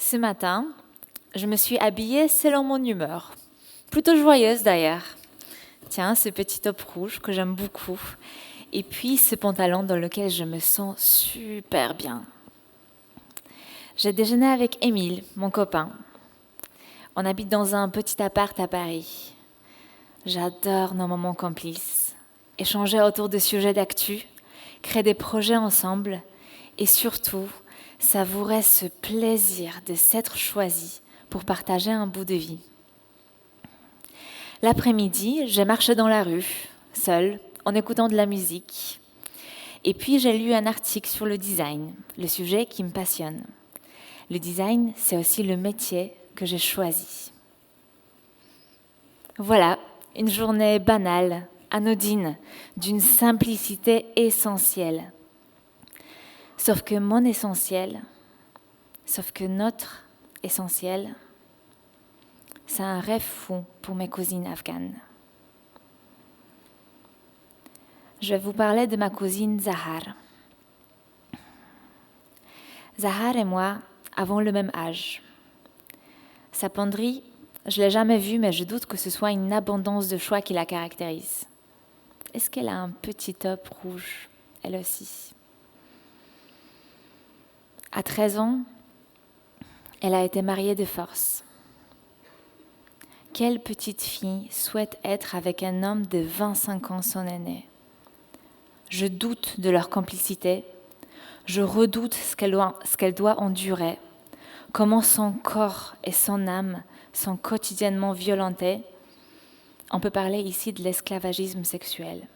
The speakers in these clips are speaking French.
Ce matin, je me suis habillée selon mon humeur. Plutôt joyeuse d'ailleurs. Tiens, ce petit top rouge que j'aime beaucoup. Et puis ce pantalon dans lequel je me sens super bien. J'ai déjeuné avec Émile, mon copain. On habite dans un petit appart à Paris. J'adore nos moments complices. Échanger autour de sujets d'actu, créer des projets ensemble et surtout savourer ce plaisir de s'être choisi pour partager un bout de vie. L'après-midi, j'ai marché dans la rue, seule, en écoutant de la musique. Et puis j'ai lu un article sur le design, le sujet qui me passionne. Le design, c'est aussi le métier que j'ai choisi. Voilà, une journée banale, anodine, d'une simplicité essentielle. Sauf que mon essentiel, sauf que notre essentiel, c'est un rêve fou pour mes cousines afghanes. Je vais vous parler de ma cousine Zahar. Zahar et moi avons le même âge. Sa penderie, je ne l'ai jamais vue, mais je doute que ce soit une abondance de choix qui la caractérise. Est-ce qu'elle a un petit top rouge, elle aussi? À 13 ans, elle a été mariée de force. Quelle petite fille souhaite être avec un homme de 25 ans son aîné? Je doute de leur complicité. Je redoute ce qu'elle doit endurer, comment son corps et son âme sont quotidiennement violentés. On peut parler ici de l'esclavagisme sexuel.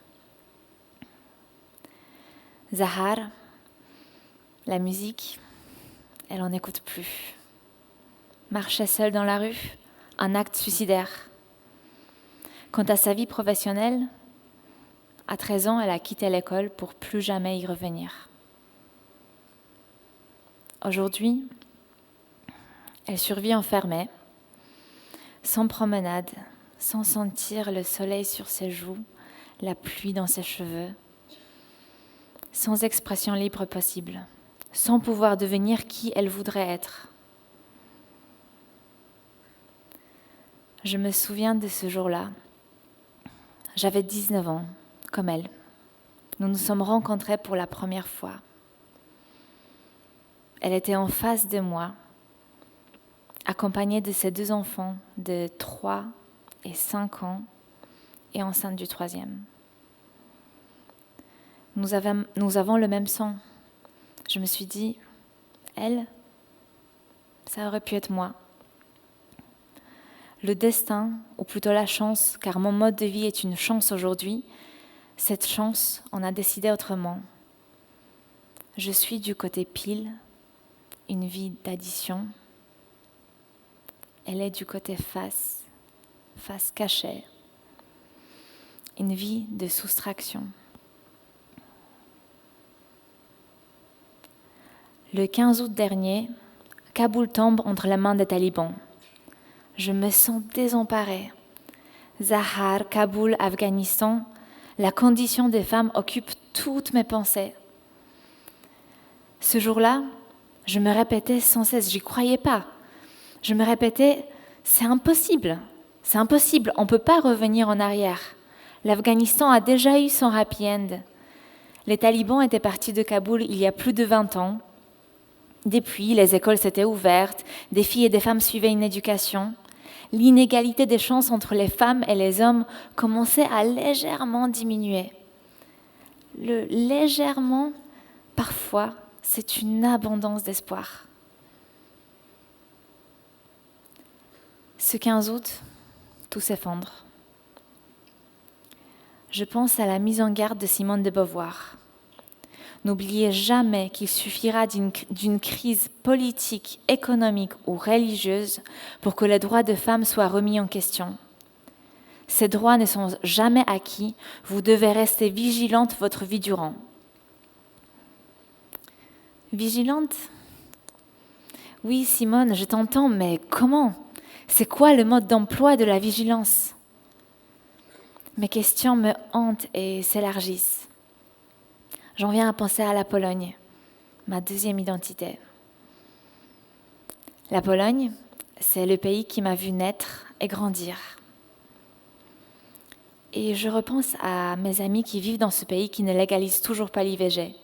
Zahar, la musique, elle n'en écoute plus. Marcher seule dans la rue, un acte suicidaire. Quant à sa vie professionnelle, à 13 ans, elle a quitté l'école pour plus jamais y revenir. Aujourd'hui, elle survit enfermée, sans promenade, sans sentir le soleil sur ses joues, la pluie dans ses cheveux, sans expression libre possible, sans pouvoir devenir qui elle voudrait être. Je me souviens de ce jour-là. J'avais 19 ans, comme elle. Nous nous sommes rencontrés pour la première fois. Elle était en face de moi, accompagnée de ses 2 enfants de 3 et 5 ans et enceinte du 3e. Nous avons le même sang. Je me suis dit, elle, ça aurait pu être moi. Le destin, ou plutôt la chance, car mon mode de vie est une chance aujourd'hui, cette chance, on a décidé autrement. Je suis du côté pile, une vie d'addition. Elle est du côté face cachée, une vie de soustraction. Le 15 août dernier, Kaboul tombe entre les mains des talibans. Je me sens désemparée. Zahar, Kaboul, Afghanistan, la condition des femmes occupe toutes mes pensées. Ce jour-là, je me répétais sans cesse, j'y croyais pas. Je me répétais, c'est impossible, on ne peut pas revenir en arrière. L'Afghanistan a déjà eu son happy end. Les talibans étaient partis de Kaboul il y a plus de 20 ans. Depuis, les écoles s'étaient ouvertes, des filles et des femmes suivaient une éducation. L'inégalité des chances entre les femmes et les hommes commençait à légèrement diminuer. Le légèrement, parfois, c'est une abondance d'espoir. Ce 15 août, tout s'effondre. Je pense à la mise en garde de Simone de Beauvoir. N'oubliez jamais qu'il suffira d'une crise politique, économique ou religieuse pour que les droits de femmes soient remis en question. Ces droits ne sont jamais acquis, vous devez rester vigilante votre vie durant. Vigilante? Oui, Simone, je t'entends, mais comment? C'est quoi le mode d'emploi de la vigilance? Mes questions me hantent et s'élargissent. J'en viens à penser à la Pologne, ma deuxième identité. La Pologne, c'est le pays qui m'a vu naître et grandir. Et je repense à mes amis qui vivent dans ce pays qui ne légalise toujours pas l'IVG.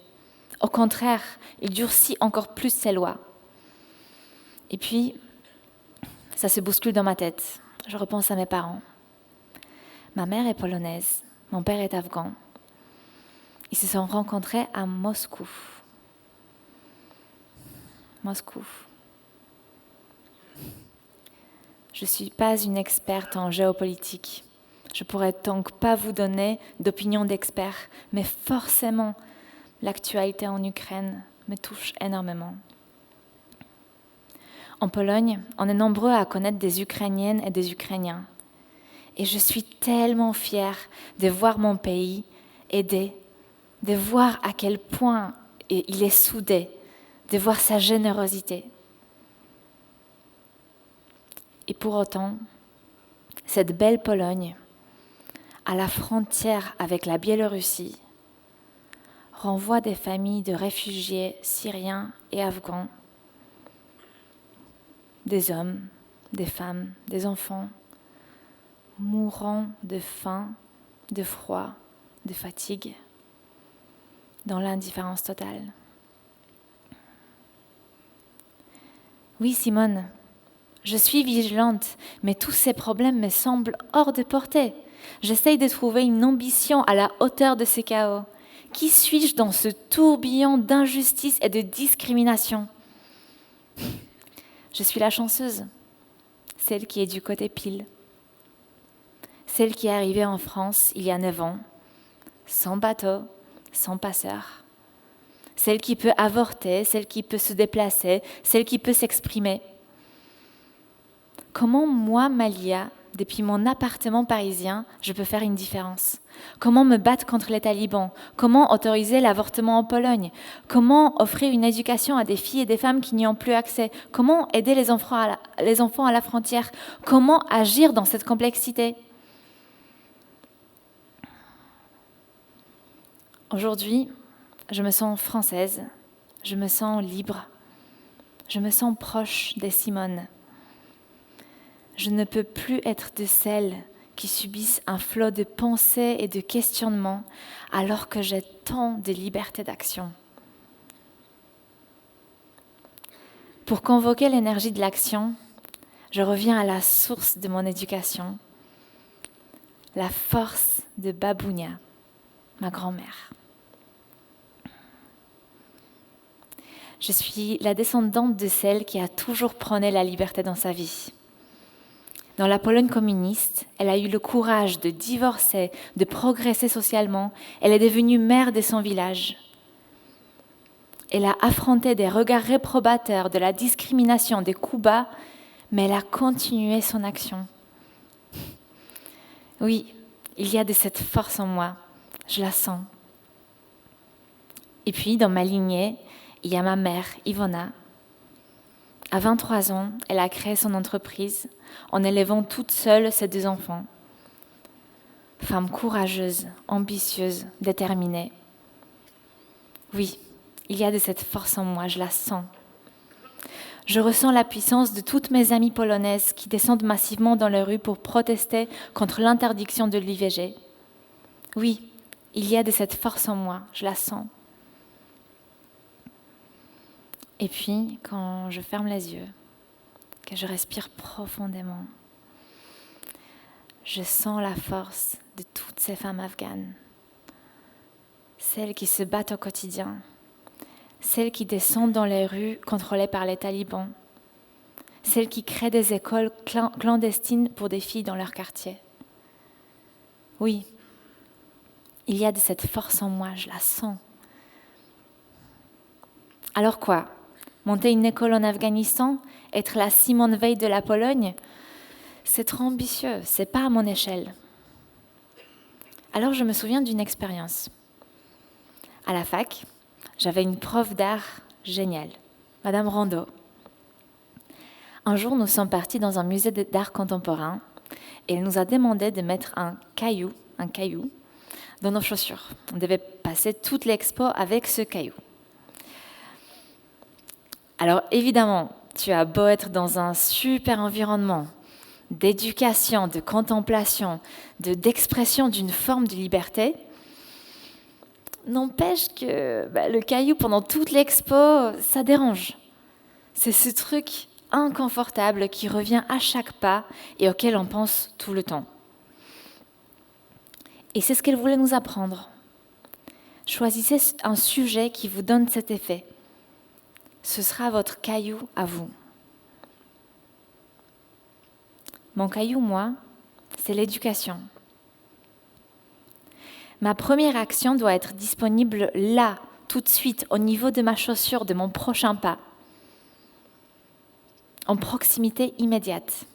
Au contraire, il durcit encore plus ses lois. Et puis, ça se bouscule dans ma tête. Je repense à mes parents. Ma mère est polonaise, mon père est afghan. Ils se sont rencontrés à Moscou. Je ne suis pas une experte en géopolitique. Je ne pourrais donc pas vous donner d'opinion d'expert, mais forcément, l'actualité en Ukraine me touche énormément. En Pologne, on est nombreux à connaître des Ukrainiennes et des Ukrainiens. Et je suis tellement fière de voir mon pays aider, de voir à quel point il est soudé, de voir sa générosité. Et pour autant, cette belle Pologne, à la frontière avec la Biélorussie, renvoie des familles de réfugiés syriens et afghans, des hommes, des femmes, des enfants, mourant de faim, de froid, de fatigue, dans l'indifférence totale. Oui, Simone, je suis vigilante, mais tous ces problèmes me semblent hors de portée. J'essaye de trouver une ambition à la hauteur de ces chaos. Qui suis-je dans ce tourbillon d'injustice et de discrimination ? Je suis la chanceuse, celle qui est du côté pile. Celle qui est arrivée en France il y a 9 ans, sans bateau, sans passeur. Celle qui peut avorter, celle qui peut se déplacer, celle qui peut s'exprimer. Comment moi, Malia, depuis mon appartement parisien, je peux faire une différence ? Comment me battre contre les talibans ? Comment autoriser l'avortement en Pologne ? Comment offrir une éducation à des filles et des femmes qui n'y ont plus accès ? Comment aider les enfants à la frontière ? Comment agir dans cette complexité ? Aujourd'hui, je me sens française, je me sens libre, je me sens proche des Simone. Je ne peux plus être de celles qui subissent un flot de pensées et de questionnements alors que j'ai tant de liberté d'action. Pour convoquer l'énergie de l'action, je reviens à la source de mon éducation, la force de Babounia, ma grand-mère. Je suis la descendante de celle qui a toujours prôné la liberté dans sa vie. Dans la Pologne communiste, elle a eu le courage de divorcer, de progresser socialement. Elle est devenue maire de son village. Elle a affronté des regards réprobateurs, de la discrimination, des coups bas, mais elle a continué son action. Oui, il y a de cette force en moi, je la sens. Et puis, dans ma lignée, il y a ma mère, Ivona. À 23 ans, elle a créé son entreprise en élevant toute seule ses 2 enfants. Femme courageuse, ambitieuse, déterminée. Oui, il y a de cette force en moi, je la sens. Je ressens la puissance de toutes mes amies polonaises qui descendent massivement dans les rues pour protester contre l'interdiction de l'IVG. Oui, il y a de cette force en moi, je la sens. Et puis, quand je ferme les yeux, que je respire profondément, je sens la force de toutes ces femmes afghanes, celles qui se battent au quotidien, celles qui descendent dans les rues contrôlées par les talibans, celles qui créent des écoles clandestines pour des filles dans leur quartier. Oui, il y a de cette force en moi, je la sens. Alors quoi ? Monter une école en Afghanistan, être la Simone Veil de la Pologne, c'est trop ambitieux, c'est pas à mon échelle. Alors je me souviens d'une expérience. À la fac, j'avais une prof d'art géniale, Madame Rondeau. Un jour, nous sommes partis dans un musée d'art contemporain et elle nous a demandé de mettre un caillou, dans nos chaussures. On devait passer toute l'expo avec ce caillou. Alors évidemment, tu as beau être dans un super environnement d'éducation, de contemplation, d'expression d'une forme de liberté, n'empêche que le caillou pendant toute l'expo, ça dérange. C'est ce truc inconfortable qui revient à chaque pas et auquel on pense tout le temps. Et c'est ce qu'elle voulait nous apprendre. Choisissez un sujet qui vous donne cet effet. Ce sera votre caillou à vous. Mon caillou, moi, c'est l'éducation. Ma première action doit être disponible là, tout de suite, au niveau de ma chaussure, de mon prochain pas, en proximité immédiate.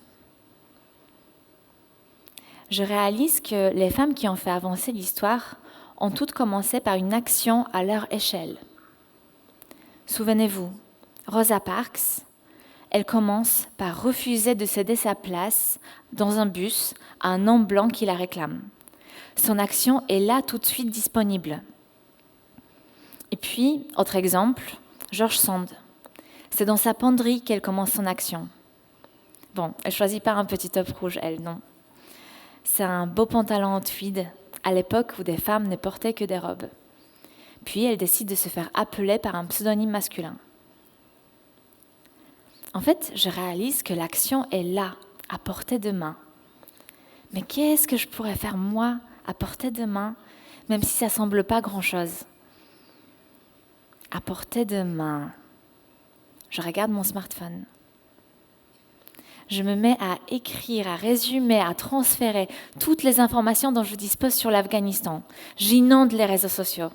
Je réalise que les femmes qui ont fait avancer l'histoire ont toutes commencé par une action à leur échelle. Souvenez-vous, Rosa Parks, elle commence par refuser de céder sa place dans un bus à un homme blanc qui la réclame. Son action est là tout de suite disponible. Et puis, autre exemple, George Sand. C'est dans sa penderie qu'elle commence son action. Bon, elle ne choisit pas un petit top rouge, elle, non. C'est un beau pantalon en tweed, à l'époque où des femmes ne portaient que des robes. Puis elle décide de se faire appeler par un pseudonyme masculin. En fait, je réalise que l'action est là, à portée de main. Mais qu'est-ce que je pourrais faire, moi, à portée de main, même si ça ne semble pas grand-chose? À portée de main. Je regarde mon smartphone. Je me mets à écrire, à résumer, à transférer toutes les informations dont je dispose sur l'Afghanistan. J'inonde les réseaux sociaux.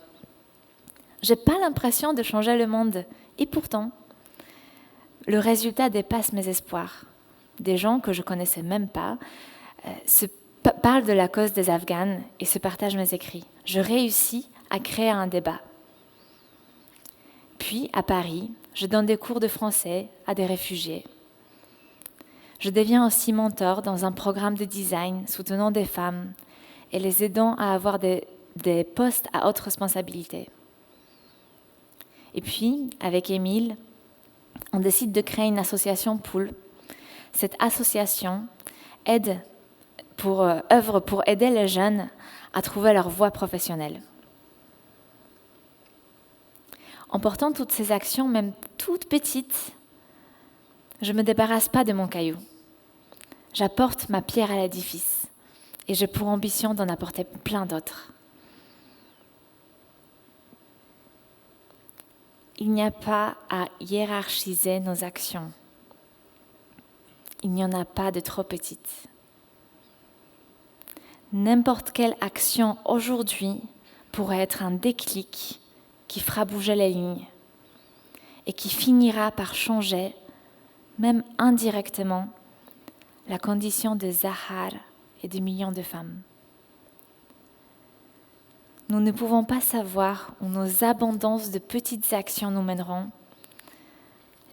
Je n'ai pas l'impression de changer le monde. Et pourtant, le résultat dépasse mes espoirs. Des gens que je ne connaissais même pas parlent de la cause des Afghanes et se partagent mes écrits. Je réussis à créer un débat. Puis, à Paris, je donne des cours de français à des réfugiés. Je deviens aussi mentor dans un programme de design soutenant des femmes et les aidant à avoir des postes à haute responsabilité. Et puis, avec Émile, on décide de créer une association Pool. Cette association œuvre pour aider les jeunes à trouver leur voie professionnelle. En portant toutes ces actions, même toutes petites, je ne me débarrasse pas de mon caillou. J'apporte ma pierre à l'édifice et j'ai pour ambition d'en apporter plein d'autres. Il n'y a pas à hiérarchiser nos actions. Il n'y en a pas de trop petites. N'importe quelle action aujourd'hui pourrait être un déclic qui fera bouger les lignes et qui finira par changer, même indirectement, la condition de Zahar et des millions de femmes. Nous ne pouvons pas savoir où nos abondances de petites actions nous mèneront.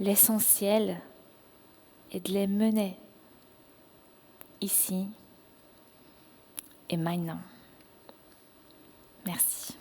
L'essentiel est de les mener ici et maintenant. Merci.